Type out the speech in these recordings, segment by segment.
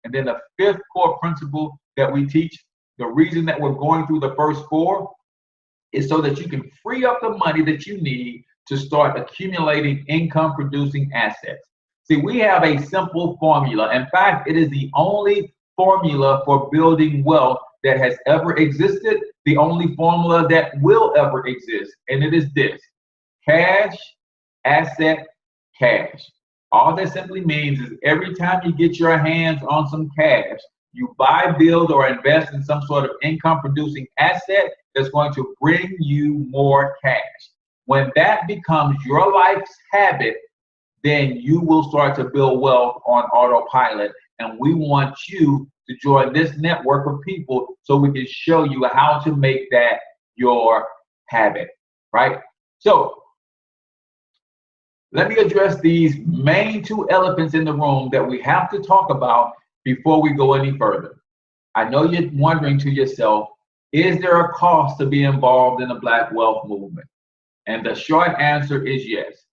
And then the fifth core principle that we teach, the reason that we're going through the first four is so that you can free up the money that you need to start accumulating income producing assets. See, we have a simple formula. In fact, it is the only formula for building wealth that has ever existed, the only formula that will ever exist. And it is this: cash, asset, cash. All that simply means is every time you get your hands on some cash, you buy, build, or invest in some sort of income producing asset that's going to bring you more cash. When that becomes your life's habit, then you will start to build wealth on autopilot. And we want you to join this network of people so we can show you how to make that your habit, right? So let me address these main two elephants in the room that we have to talk about before we go any further. I know you're wondering to yourself, is there a cost to be involved in the Black Wealth Movement? And the short answer is yes.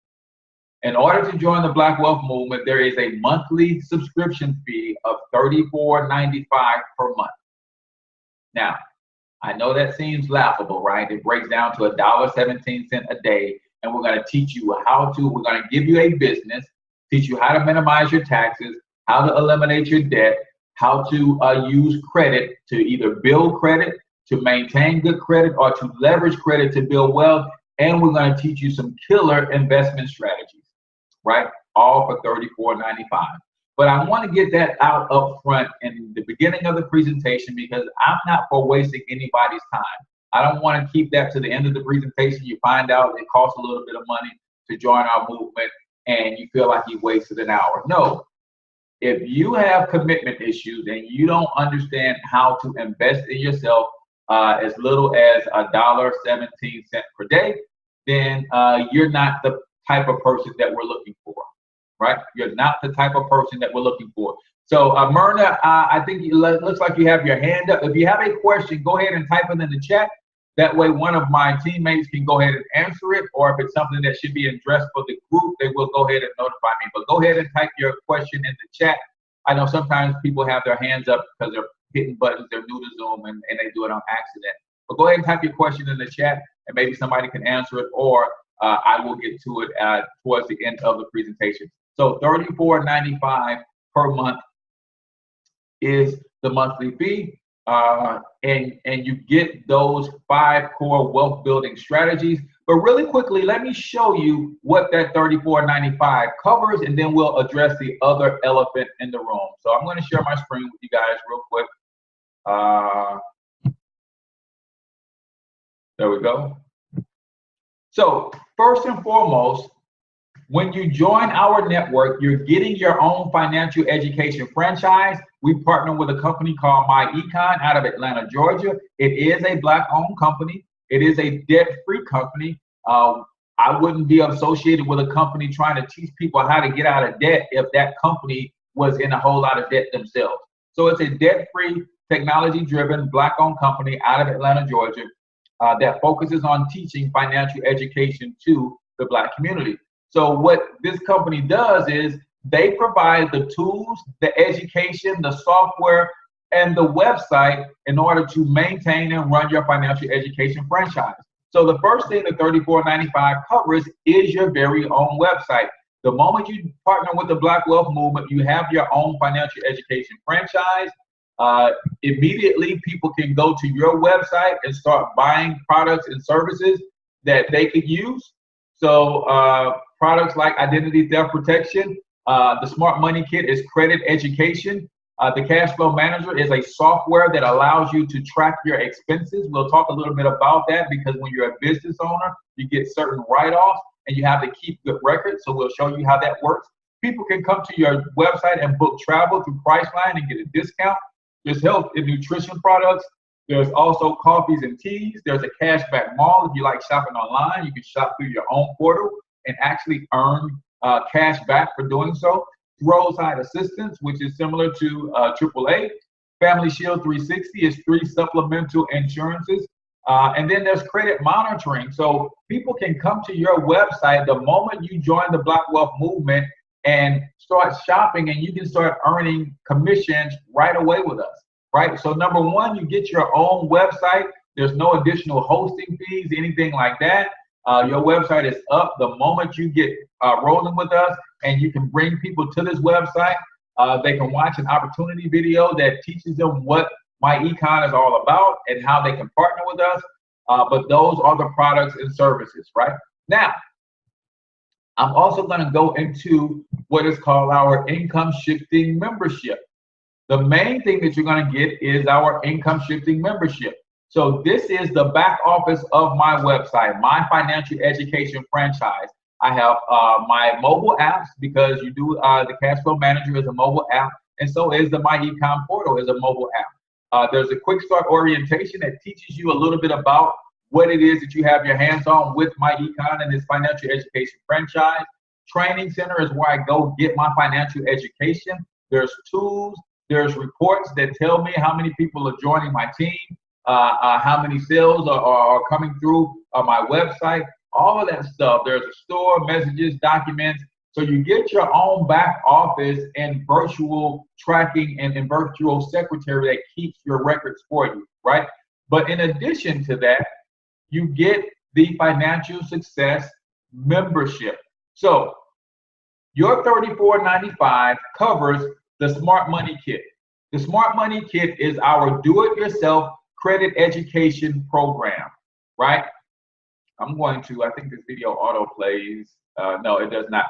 In order to join the Black Wealth Movement, there is a monthly subscription fee of $34.95 per month. Now, I know that seems laughable, right? It breaks down to $1.17 a day, and we're going to teach you we're going to give you a business, teach you how to minimize your taxes, how to eliminate your debt, how to use credit to either build credit, to maintain good credit, or to leverage credit to build wealth. And we're going to teach you some killer investment strategies, right? All for $34.95. But I want to get that out up front in the beginning of the presentation because I'm not for wasting anybody's time. I don't want to keep that to the end of the presentation. You find out it costs a little bit of money to join our movement and you feel like you wasted an hour. No. If you have commitment issues and you don't understand how to invest in yourself as little as $1.17 per day, then you're not the type of person that we're looking for, right? You're not the type of person that we're looking for. So Myrna, I think it looks like you have your hand up. If you have a question, go ahead and type it in the chat. That way one of my teammates can go ahead and answer it, or if it's something that should be addressed for the group, they will go ahead and notify me. But go ahead and type your question in the chat. I know sometimes people have their hands up because they're hitting buttons, they're new to Zoom, and they do it on accident. But go ahead and type your question in the chat, and maybe somebody can answer it, or I will get to it towards the end of the presentation. So $34.95 per month is the monthly fee. And you get those 5 core wealth building strategies. But really quickly, let me show you what that $34.95 covers, and then we'll address the other elephant in the room. So I'm going to share my screen with you guys real quick. There we go. So first and foremost, when you join our network, you're getting your own financial education franchise. We partner with a company called My Econ out of Atlanta, Georgia. It is a Black-owned company. It is a debt-free company. I wouldn't be associated with a company trying to teach people how to get out of debt if that company was in a whole lot of debt themselves. So it's a debt-free, technology-driven, Black-owned company out of Atlanta, Georgia, that focuses on teaching financial education to the Black community. So what this company does is they provide the tools, the education, the software, and the website in order to maintain and run your financial education franchise. So the first thing that $34.95 covers is your very own website. The moment you partner with the Black Wealth Movement, you have your own financial education franchise. Immediately, people can go to your website and start buying products and services that they could use. So products like identity theft protection, the Smart Money Kit is credit education. The Cash Flow Manager is a software that allows you to track your expenses. We'll talk a little bit about that because when you're a business owner, you get certain write-offs and you have to keep good records. So we'll show you how that works. People can come to your website and book travel through Priceline and get a discount. There's health and nutrition products. There's also coffees and teas. There's a cashback mall. If you like shopping online, you can shop through your own portal and actually earn cash back for doing so. Roadside assistance, which is similar to AAA. Family Shield 360 is 3 supplemental insurances. And then there's credit monitoring. So people can come to your website the moment you join the Black Wealth Movement. and start shopping, and you can start earning commissions right away with us, right? So number one, you get your own website. There's no additional hosting fees, anything like that. Your website is up the moment you get rolling with us, and you can bring people to this website. They can watch an opportunity video that teaches them what My Econ is all about and how they can partner with us. But those are the products and services, right? Now, I'm also going to go into what is called our income shifting membership. The main thing that you're going to get is our income shifting membership. So this is the back office of my website, my financial education franchise. I have my mobile apps, because you do the cash flow manager is a mobile app, and so is the My Econ portal is a mobile app. There's a quick start orientation that teaches you a little bit about what it is that you have your hands on with My Econ and this financial education franchise. Training center is where I go get my financial education. There's tools, there's reports that tell me how many people are joining my team, how many sales are coming through my website, all of that stuff. There's a store, messages, documents. So you get your own back office and virtual tracking and virtual secretary that keeps your records for you, right? But in addition to that, you get the financial success membership. So your $34.95 covers the Smart Money Kit. The Smart Money Kit is our do-it-yourself credit education program, right? I'm going to, I think this video auto plays. No, it does not.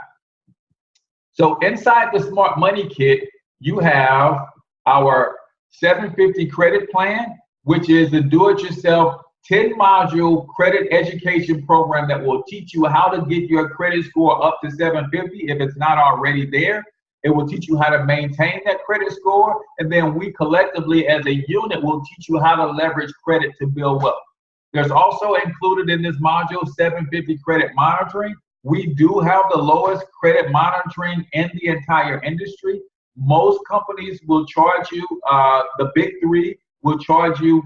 So inside the Smart Money Kit, you have our 750 credit plan, which is the do-it-yourself 10-module credit education program that will teach you how to get your credit score up to 750 if it's not already there. It will teach you how to maintain that credit score, and then we collectively as a unit will teach you how to leverage credit to build wealth. There's also included in this module 750 credit monitoring. We do have the lowest credit monitoring in the entire industry. Most companies will charge you, the big three will charge you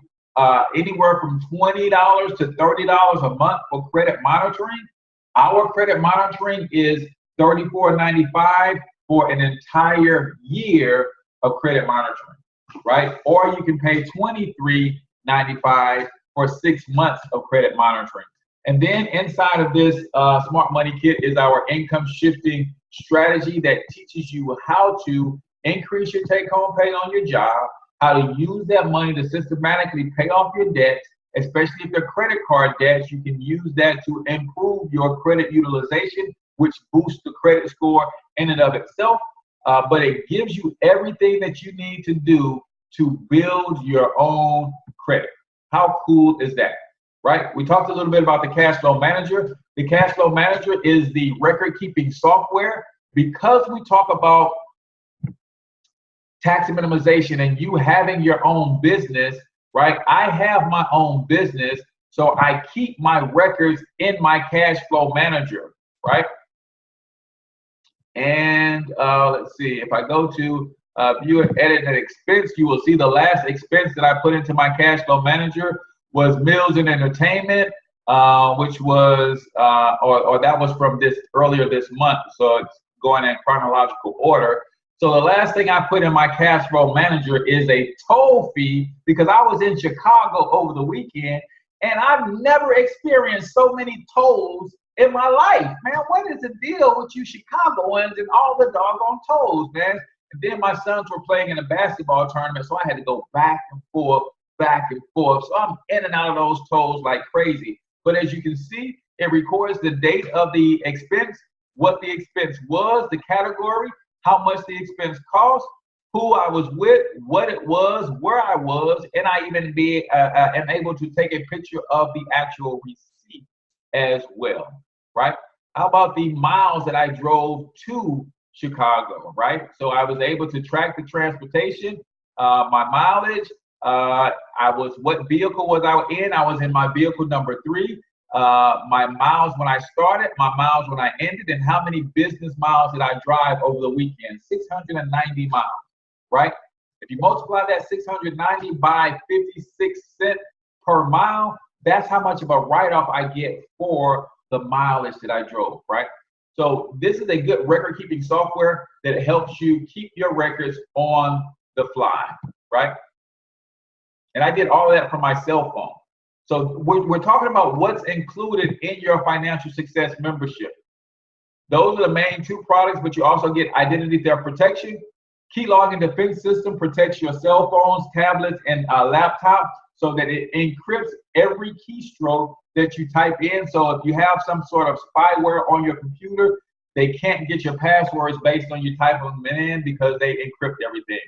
anywhere from $20 to $30 a month for credit monitoring. Our credit monitoring is $34.95 for an entire year of credit monitoring, right? Or you can pay $23.95 for 6 months of credit monitoring. And then inside of this Smart Money Kit is our income shifting strategy that teaches you how to increase your take-home pay on your job, how to use that money to systematically pay off your debts, especially if they're credit card debts. You can use that to improve your credit utilization, which boosts the credit score in and of itself. But it gives you everything that you need to do to build your own credit. How cool is that, right? We talked a little bit about the cash flow manager. The cash flow manager is the record-keeping software. Because we talk about tax minimization and you having your own business, right? I have my own business, so I keep my records in my cash flow manager, right? And let's see, if I go to view and edit an expense, you will see the last expense that I put into my cash flow manager was meals and entertainment, which was, or that was from earlier this month. So it's going in chronological order. So the last thing I put in my cash flow manager is a toll fee, because I was in Chicago over the weekend and I've never experienced so many tolls in my life. Man, what is the deal with you Chicagoans and all the doggone tolls, man? And then my sons were playing in a basketball tournament, so I had to go back and forth. So I'm in and out of those tolls like crazy. But as you can see, it records the date of the expense, what the expense was, the category, how much the expense cost, who I was with, what it was, where I was, and I even am able to take a picture of the actual receipt as well, right? How about the miles that I drove to Chicago, right? So I was able to track the transportation, my mileage. What vehicle was I in? I was in my vehicle number 3. My miles when I started, my miles when I ended, and how many business miles did I drive over the weekend? 690 miles, right? If you multiply that 690 by 56 cents per mile, that's how much of a write-off I get for the mileage that I drove, right? So this is a good record keeping software that helps you keep your records on the fly, right? And I did all of that from my cell phone. So we're talking about what's included in your financial success membership. Those are the main two products, but you also get identity theft protection. Key login defense system protects your cell phones, tablets, and laptops so that it encrypts every keystroke that you type in. So if you have some sort of spyware on your computer, they can't get your passwords based on you typing them in because they encrypt everything.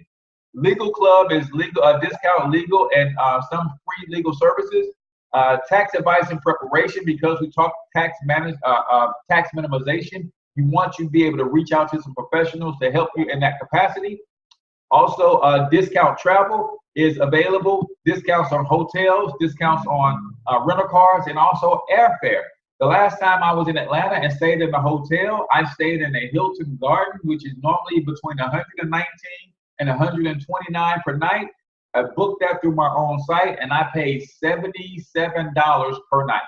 Legal Club is legal, discount legal and some free legal services. Tax advice and preparation, because we talk tax minimization. We want you to be able to reach out to some professionals to help you in that capacity. Also, discount travel is available. Discounts on hotels, discounts on rental cars, and also airfare. The last time I was in Atlanta and stayed in a hotel, I stayed in a Hilton Garden, which is normally between 119 and 129 per night. I booked that through my own site, and I paid $77 per night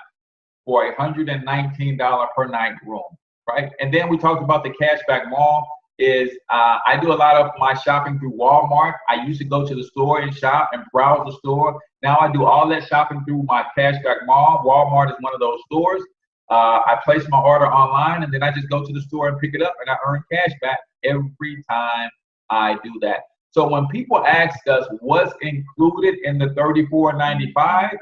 for a $119 per night room, right? And then we talked about the cashback mall. I do a lot of my shopping through Walmart. I used to go to the store and shop and browse the store. Now I do all that shopping through my cashback mall. Walmart is one of those stores. I place my order online, and then I just go to the store and pick it up, and I earn cash back every time I do that. So when people ask us what's included in the $34.95,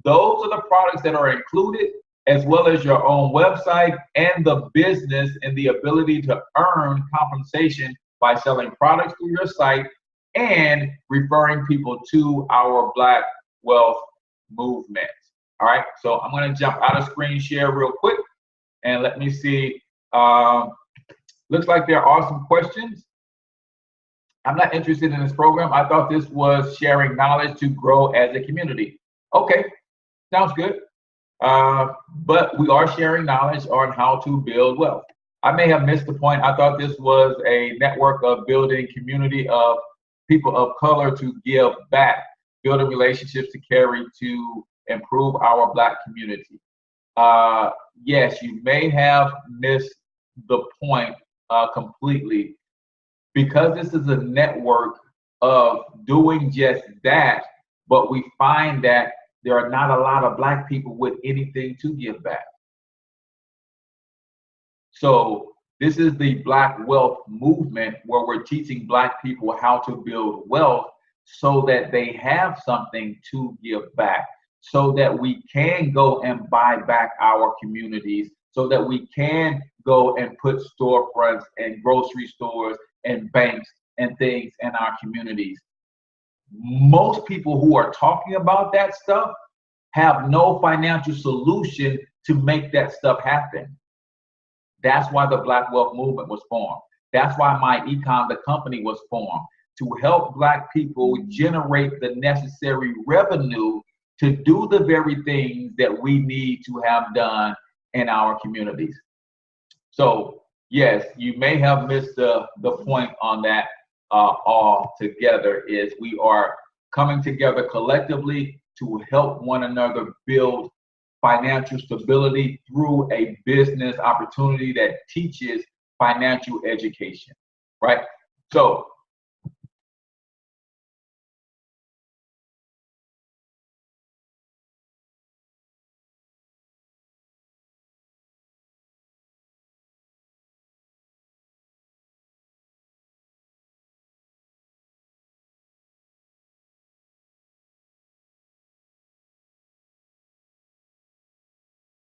those are the products that are included, as well as your own website and the business and the ability to earn compensation by selling products through your site and referring people to our Black Wealth Movement. All right, so I'm going to jump out of screen share real quick and let me see. Looks like there are some questions. I'm not interested in this program. I thought this was sharing knowledge to grow as a community. Okay, sounds good. But we are sharing knowledge on how to build wealth. I may have missed the point. I thought this was a network of building community of people of color to give back, building relationships to carry to improve our Black community. Yes, you may have missed the point completely, because this is a network of doing just that, but we find that there are not a lot of Black people with anything to give back. So this is the Black Wealth Movement, where we're teaching Black people how to build wealth so that they have something to give back, so that we can go and buy back our communities, so that we can go and put storefronts and grocery stores and banks and things in our communities. Most people who are talking about that stuff have no financial solution to make that stuff happen. That's why the Black Wealth Movement was formed. That's why my econ, the company, was formed, to help Black people generate the necessary revenue to do the very things that we need to have done in our communities. So yes, you may have missed the point on that altogether. Is we are coming together collectively to help one another build financial stability through a business opportunity that teaches financial education, right? So